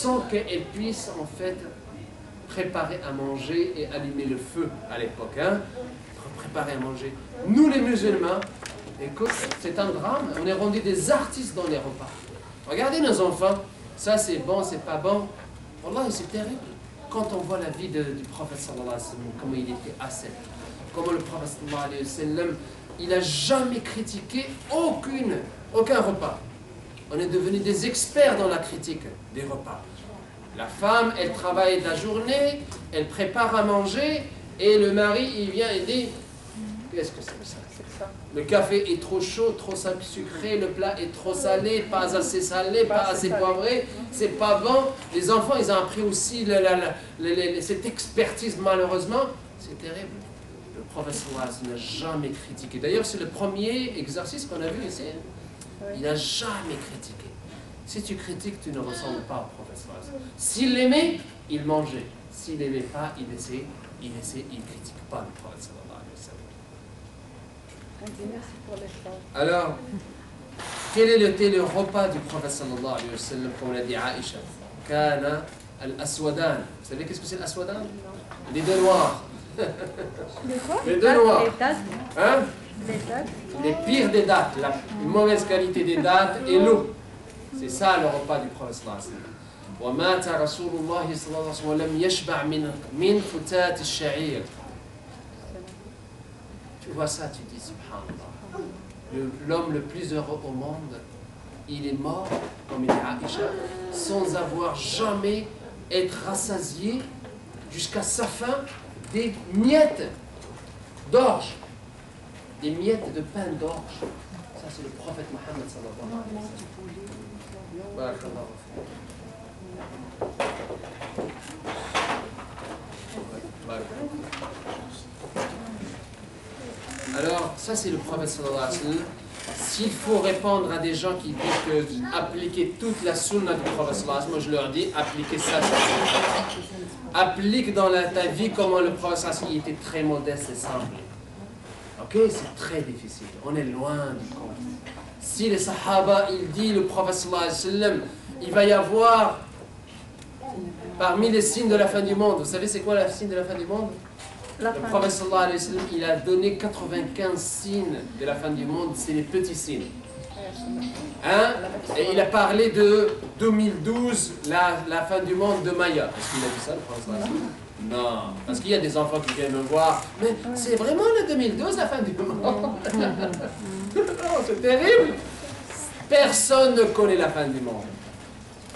sans qu'elle puisse en fait préparer à manger et allumer le feu à l'époque. Hein? Préparer à manger. Nous les musulmans, écoute, c'est un drame, on est rendu des artistes dans les repas. Regardez nos enfants, ça c'est bon, c'est pas bon. Wallah, c'est terrible. Quand on voit la vie du prophète sallallahu alayhi wa sallam, comment il était ascète, comment le prophète sallallahu alayhi wa sallam, il n'a jamais critiqué aucun repas. On est devenus des experts dans la critique des repas. La femme, elle travaille la journée, elle prépare à manger, et le mari, il vient et dit, qu'est-ce que c'est que ça? Le café est trop chaud, trop sucré, le plat est trop salé, pas assez salé, pas assez poivré, c'est pas bon. Les enfants, ils ont appris aussi cette expertise, malheureusement. C'est terrible. Le prophète n'a jamais critiqué. D'ailleurs, c'est le premier exercice qu'on a vu ici. Il n'a jamais critiqué. Si tu critiques, tu ne ressembles pas au prophète. S'il l'aimait, il mangeait. S'il n'aimait pas, il essaie, il ne critique pas le prophète. Alors, quel était le repas du prophète sallallahu alayhi wa sallam, comme l'a dit Aïcha? Kana al-aswadan. Vous savez qu'est-ce que c'est l'aswadan? Les deux noirs. Les deux noirs. Hein? Les pires des dates, la mauvaise qualité des dates et l'eau. C'est ça le repas du prophète sallallahu alayhi wa sallam. ومات رسول الله صلى الله عليه وسلم ولم يشبع من فتات الشعير. Tu vois ça, tu dis subhanallah. L'homme le plus heureux au monde, il est mort, comme il dit Aïcha, sans avoir jamais été rassasié jusqu'à sa fin des miettes d'orge, des miettes de pain d'orge. Ça, c'est le prophète Mohammed sallallahu alayhi wa sallam. Alors, ça c'est le prophète sallallahu alayhi wa sallam. S'il faut répondre à des gens qui disent que appliquer toute la sunna du prophète sallallahu alayhi wa sallam, moi je leur dis, appliquez ça. Applique dans ta vie comment le prophète sallallahu alayhi wa sallam était très modeste et simple. Ok, c'est très difficile. On est loin du compte. Si les sahaba, il dit le prophète sallallahu alayhi wa sallam, il va y avoir parmi les signes de la fin du monde. Vous savez c'est quoi le signe de la fin du monde? Le prophète sallallahu alayhi wa sallam, il a donné 95 signes de la fin du monde, c'est les petits signes. Hein? Et il a parlé de 2012, la fin du monde de Maya. Est-ce qu'il a dit ça, le prophète sallallahu alayhi wa sallam? Non, parce qu'il y a des enfants qui viennent me voir. Mais c'est vraiment le 2012, la fin du monde? Non, c'est terrible. Personne ne connaît la fin du monde.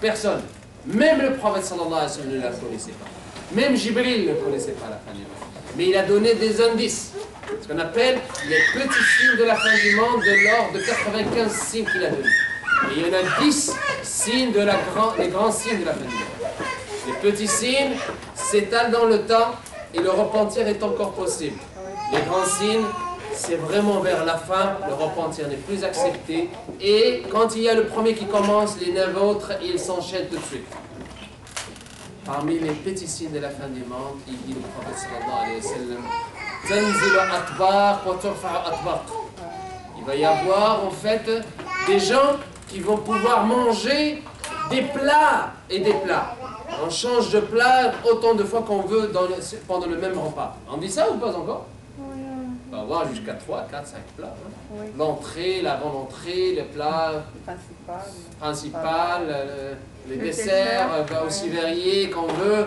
Personne. Même le prophète sallallahu alayhi wa sallam ne la connaissait pas. Même Jibril ne connaissait pas la fin du monde. Mais il a donné des indices, ce qu'on appelle les petits signes de la fin du monde de l'ordre de 95 signes qu'il a donnés. Et il y en a 10 signes de les grands signes de la fin du monde. Les petits signes s'étalent dans le temps et le repentir est encore possible. Les grands signes, c'est vraiment vers la fin, le repentir n'est plus accepté. Et quand il y a le premier qui commence, les 9 autres, ils s'enchaînent tout de suite. Parmi les petits signes de la fin du monde, il dit le prophète sallallahu alayhi wa sallam, Tanzilu atbaq wa turfa'u atbaq. Il va y avoir en fait des gens qui vont pouvoir manger des plats et des plats. On change de plat autant de fois qu'on veut pendant le même repas. On dit ça ou pas encore? On va avoir jusqu'à 3, 4, 5 plats. Hein? Oui. L'entrée, l'avant-entrée, le plat principal, les desserts, aussi variés qu'on veut.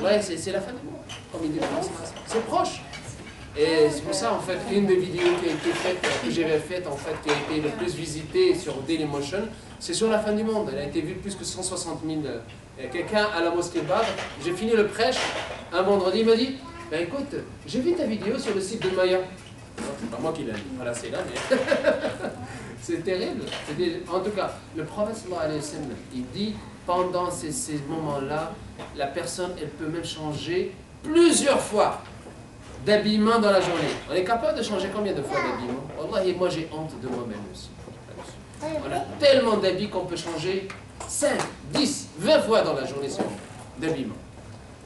Ouais, c'est la fin du monde, comme il dit. C'est proche. Et c'est pour ça, en fait, une des vidéos qui a été faite, que j'avais faite, en fait, qui a été le plus visitée sur Dailymotion, c'est sur la fin du monde. Elle a été vue plus que 160 000. Quelqu'un à la mosquée Badr, j'ai fini le prêche, un vendredi, il m'a dit, ben écoute, j'ai vu ta vidéo sur le site de Maya. C'est pas moi qui l'ai dit, voilà, c'est là, mais c'est terrible. En tout cas, le prophète sallallahu alayhi wa sallam, il dit, pendant ces moments-là, la personne, elle peut même changer plusieurs fois d'habillement dans la journée. On est capable de changer combien de fois d'habillement? Wallahi, moi j'ai honte de moi-même aussi. On a tellement d'habits qu'on peut changer 5, 10, 20 fois dans la journée d'habillement.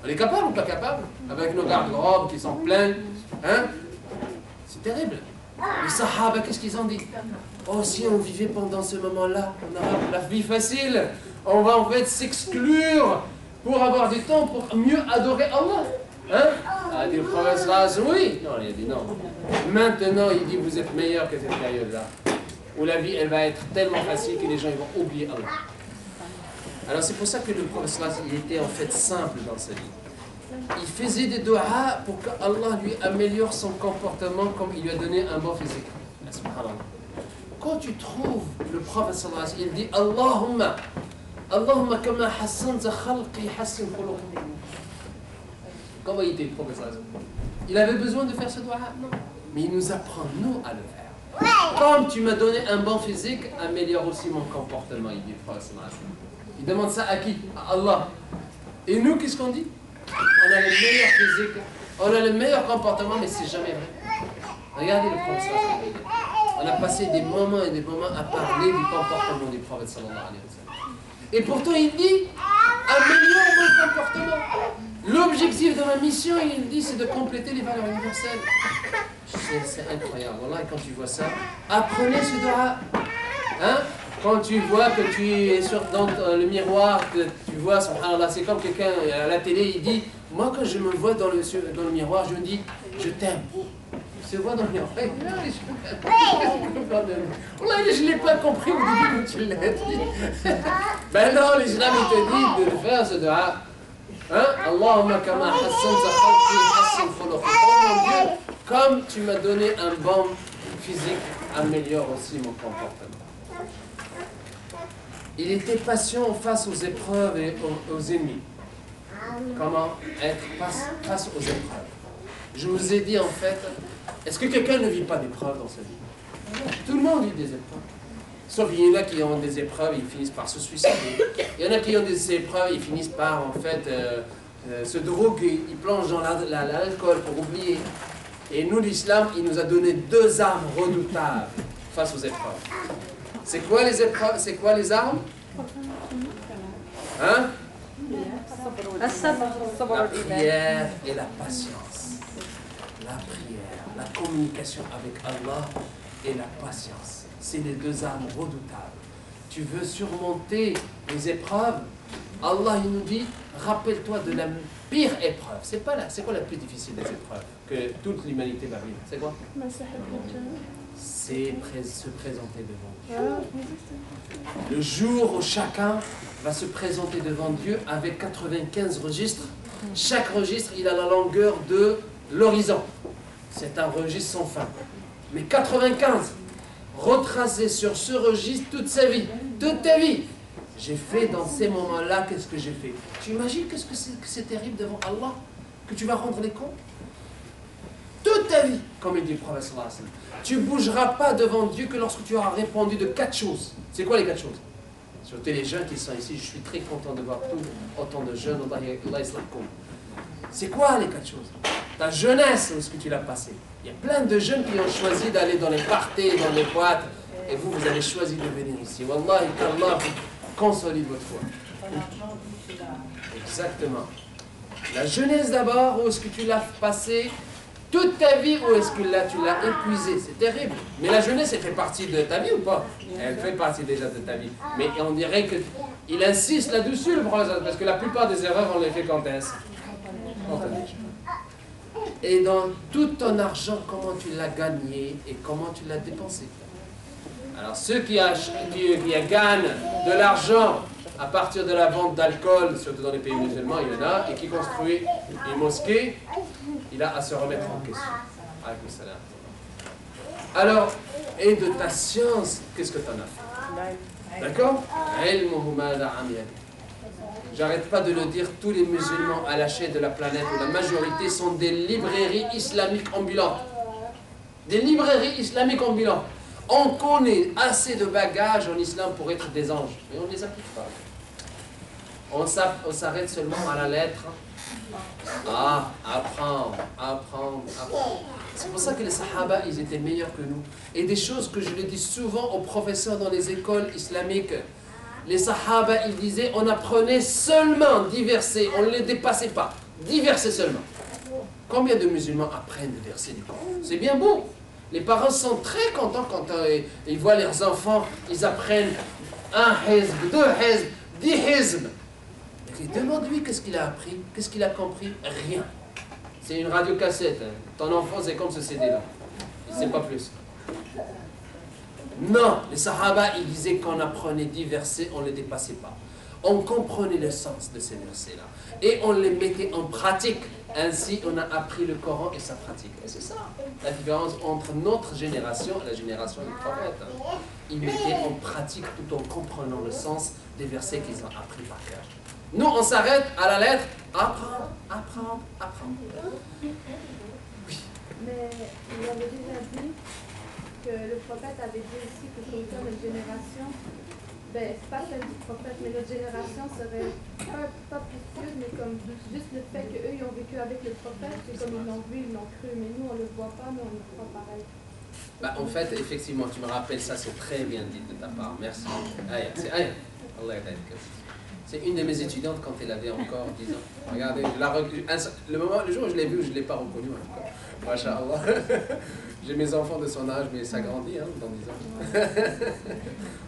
On est capable ou pas capable? Avec nos garde-robes qui sont pleins. Hein? C'est terrible. Les Sahaba, qu'est-ce qu'ils ont dit? Oh, si on vivait pendant ce moment-là, on aurait la vie facile. on va en fait s'exclure pour avoir du temps pour mieux adorer Allah. Hein? A dit le prophète oui. Non, il a dit non. Maintenant, il dit vous êtes meilleur que cette période-là. Où la vie, elle va être tellement facile que les gens ils vont oublier Allah. Alors c'est pour ça que le prophète, il était en fait simple dans sa vie. Il faisait des doigts pour qu'Allah lui améliore son comportement comme il lui a donné un bon physique. Quand tu trouves le prophète, il dit Allahumma, Allahumma kama hassanta khalqi hassin khuluqi. Comment il était le prophète? Il avait besoin de faire ce doigt? Non. Mais il nous apprend, nous, à le faire. Comme tu m'as donné un bon physique, améliore aussi mon comportement, il dit le prophète. Il demande ça à qui? À Allah. Et nous, qu'est-ce qu'on dit? On a le meilleur physique, on a le meilleur comportement, mais c'est jamais vrai. Regardez le prophète. On a passé des moments et des moments à parler du comportement du prophète sallallahu alayhi wa sallam. Et pourtant, il dit, améliore mon comportement. L'objectif de ma mission, il dit, c'est de compléter les valeurs universelles. C'est incroyable. Voilà, quand tu vois ça, apprenez ce doigt. Hein? Quand tu vois que tu es dans le miroir, que tu vois, subhanallah, c'est comme quelqu'un à la télé, il dit, moi quand je me vois dans le miroir, je me dis, je t'aime. Tu te vois dans le miroir. Je ne l'ai pas compris au début où tu l'as dit. Ben non, l'islam il te dit de le faire ce doigt. Hein? Allahumma kama hassanta khalqi hassin khuluqi. Oh mon Dieu, comme tu m'as donné un bon physique, améliore aussi mon comportement. Il était patient face aux épreuves et aux ennemis. Comment être face aux épreuves? Je vous ai dit en fait, est-ce que quelqu'un ne vit pas d'épreuves dans sa vie? Tout le monde vit des épreuves. Sauf qu'il y en a qui ont des épreuves, ils finissent par se suicider. Il y en a qui ont des épreuves, ils finissent par en fait se droguer, ils plongent dans l'alcool pour oublier. Et nous, l'islam, il nous a donné deux armes redoutables face aux épreuves. C'est quoi les épreuves? C'est quoi les armes? Hein? La prière et la patience. La prière, la communication avec Allah et la patience. C'est les deux armes redoutables. Tu veux surmonter les épreuves? Allah il nous dit, rappelle-toi de la pire épreuve. C'est quoi la plus difficile des épreuves que toute l'humanité va vivre? C'est quoi? C'est se présenter devant Dieu. Le jour où chacun va se présenter devant Dieu avec 95 registres. Chaque registre, il a la longueur de l'horizon. C'est un registre sans fin. Mais 95, retracer sur ce registre toute sa vie, toute ta vie. J'ai fait dans ces moments-là, qu'est-ce que j'ai fait? Tu imagines qu'est-ce que c'est terrible devant Allah? Que tu vas rendre les comptes? Toute ta vie, comme il dit le prophète sallallahu alayhi wa sallam. Tu ne bougeras pas devant Dieu que lorsque tu auras répondu de 4 choses. C'est quoi les 4 choses? Surtout les jeunes qui sont ici, je suis très content de voir autant de jeunes. C'est quoi les 4 choses? Ta jeunesse, où est-ce que tu l'as passée? Il y a plein de jeunes qui ont choisi d'aller dans les parties, dans les boîtes, et vous avez choisi de venir ici. Wallahi, qu'Allah consolide votre foi. Exactement. La jeunesse d'abord, où est-ce que tu l'as passée? Toute ta vie, où est-ce que là tu l'as épuisée? C'est terrible. Mais la jeunesse, elle fait partie de ta vie ou pas? Elle fait partie déjà de ta vie. Mais on dirait qu'il insiste là-dessus, le professeur, parce que la plupart des erreurs, on les fait quand est-ce? Et dans tout ton argent, comment tu l'as gagné et comment tu l'as dépensé? Alors ceux qui gagnent de l'argent à partir de la vente d'alcool, surtout dans les pays musulmans, il y en a, et qui construit une mosquée, il a à se remettre en question. Alors, et de ta science, qu'est-ce que tu en as fait? D'accord? J'arrête pas de le dire, tous les musulmans à l'échelle de la planète, ou la majorité, sont des librairies islamiques ambulantes. Des librairies islamiques ambulantes. On connaît assez de bagages en islam pour être des anges, mais on ne les applique pas. On s'arrête seulement à la lettre. Ah, apprendre. C'est pour ça que les sahaba, ils étaient meilleurs que nous. Et des choses que je le dis souvent aux professeurs dans les écoles islamiques. Les sahaba, ils disaient, on apprenait seulement 10 versets, on ne les dépassait pas. 10 versets seulement. Combien de musulmans apprennent des versets du Coran? C'est bien beau. Les parents sont très contents quand ils voient leurs enfants, ils apprennent 1 hizb, 2 hizb, 10 hizm. Demande-lui qu'est-ce qu'il a appris, qu'est-ce qu'il a compris. Rien. C'est une radiocassette. Hein. Ton enfant, c'est comme ce CD-là. Il ne sait pas plus. Non, les Sahaba, ils disaient qu'on apprenait 10 versets, on ne les dépassait pas. On comprenait le sens de ces versets-là. Et on les mettait en pratique. Ainsi, on a appris le Coran et sa pratique. Et c'est ça la différence entre notre génération et la génération du prophète. Ils mettaient en pratique tout en comprenant le sens des versets qu'ils ont appris par cœur. Nous, on s'arrête à la lettre. Apprendre, apprendre, apprendre. Oui. Mais il avait déjà dit que le prophète avait dit aussi que comme ça, notre génération, ben, c'est pas celle du prophète, mais notre génération serait pas plus pieuse, mais comme juste le fait qu'eux, ils ont vécu avec le prophète, c'est comme ils l'ont vu, ils l'ont cru, mais nous, on le voit pas, mais on le croit pareil. Bah, en fait, effectivement, tu me rappelles ça, c'est très bien dit de ta part. Merci. Aya, c'est Aya. Allah yadak. C'est une de mes étudiantes quand elle avait encore 10 ans. Regardez, le jour où je l'ai vue, je ne l'ai pas reconnue encore. Masha'Allah. J'ai mes enfants de son âge, mais ça grandit hein, dans 10 ans.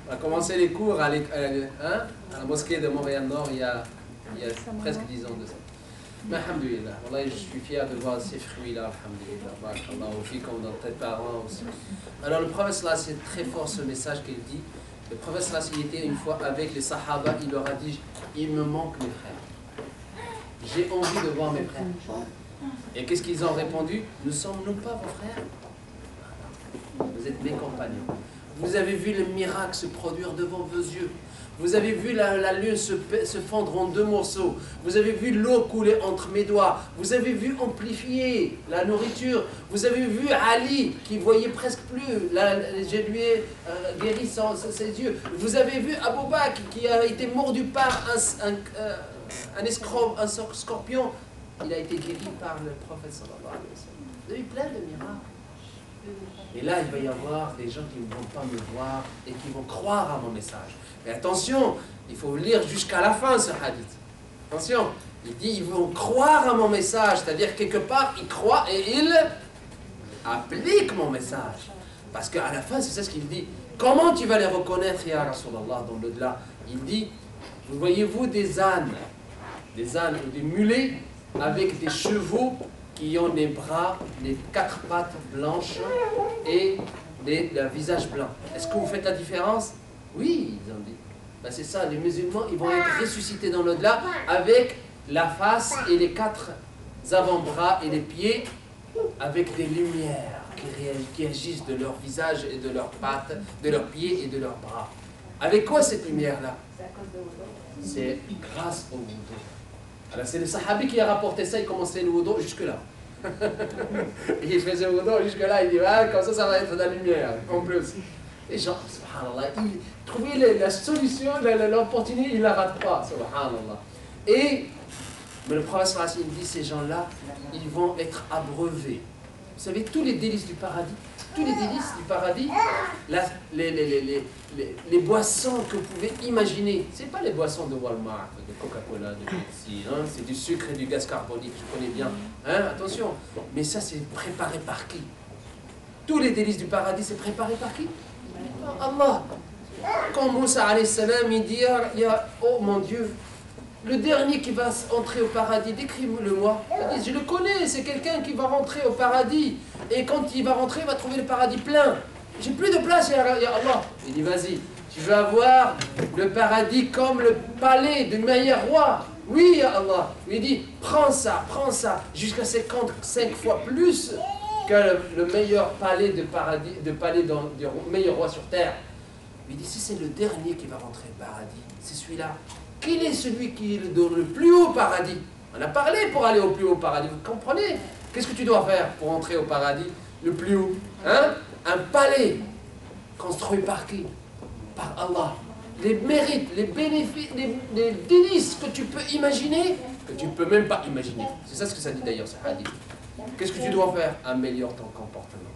On a commencé les cours à la mosquée de Montréal-Nord il y a presque 10 ans de ça. Mais alhamdoulilah, je suis fier de voir ces fruits-là, alhamdoulilah. Barakallahu fikum dans tes parents aussi. Alors le prophète, c'est très fort ce message qu'il dit. Le prophète, il était une fois avec les Sahaba, il leur a dit, il me manque mes frères. J'ai envie de voir mes frères. Et qu'est-ce qu'ils ont répondu? Nous sommes nous pas vos frères. Vous êtes mes compagnons. Vous avez vu le miracle se produire devant vos yeux. Vous avez vu la lune se fendre en 2 morceaux. Vous avez vu l'eau couler entre mes doigts. Vous avez vu amplifier la nourriture. Vous avez vu Ali qui voyait presque plus. Je lui ai guéri ses yeux. Vous avez vu Abou Bakr qui a été mordu par un scorpion. Il a été guéri par le prophète sallallahu alayhi wa sallam. Vous avez eu plein de miracles. Et là, il va y avoir des gens qui ne vont pas me voir et qui vont croire à mon message. Mais attention, il faut lire jusqu'à la fin ce hadith. Attention, il dit, ils vont croire à mon message, c'est-à-dire quelque part, ils croient et ils appliquent mon message. Parce qu'à la fin, c'est ça ce qu'il dit. Comment tu vas les reconnaître, Ya Rasulallah, dans l'au-delà? Il dit, vous voyez-vous des ânes ou des mulets avec des chevaux qui ont des bras, les 4 pattes blanches et le visage blanc. Est-ce que vous faites la différence? Oui, ils ont dit. Ben c'est ça, les musulmans, ils vont être ressuscités dans l'au-delà avec la face et les 4 avant-bras et les pieds avec des lumières qui agissent de leur visage et de leurs pattes, de leurs pieds et de leurs bras. Avec quoi cette lumière-là? C'est grâce au wudu. Alors c'est le sahabi qui a rapporté ça, il commençait le wudu jusque-là. Il faisait le wudu jusque-là, il dit ah, comme ça va être de la lumière en plus. Et genre, subhanallah, il trouvait la solution, l'opportunité, il ne la rate pas, subhanallah. Mais le prophète il dit, ces gens-là, ils vont être abreuvés. Vous savez, tous les délices du paradis, les boissons que vous pouvez imaginer, ce n'est pas les boissons de Walmart, de Coca-Cola, de Pepsi, hein, c'est du sucre et du gaz carbonique, je connais bien. Hein, attention, mais ça c'est préparé par qui? Tous les délices du paradis, c'est préparé par qui? Allah. Quand Moussa alayhi salam, il dit, oh mon Dieu, le dernier qui va entrer au paradis, décris-le-moi. Il dit, je le connais, c'est quelqu'un qui va rentrer au paradis. Et quand il va rentrer, il va trouver le paradis plein. J'ai plus de place, ya Allah. Il dit, vas-y, tu veux avoir le paradis comme le palais du meilleur roi. Oui, ya Allah. Il dit, prends ça, jusqu'à 55 fois plus que le meilleur palais du meilleur roi sur terre. Il dit, si c'est le dernier qui va rentrer au paradis, c'est celui-là. Quel est celui qui est le plus haut paradis? On a parlé pour aller au plus haut paradis, vous comprenez? Qu'est-ce que tu dois faire pour entrer au paradis le plus haut? Hein? Un palais construit par qui? Par Allah. Les mérites, les bénéfices, les délices que tu peux imaginer, que tu ne peux même pas imaginer. C'est ça ce que ça dit d'ailleurs, ce hadith. Qu'est-ce que tu dois faire? Améliore ton comportement.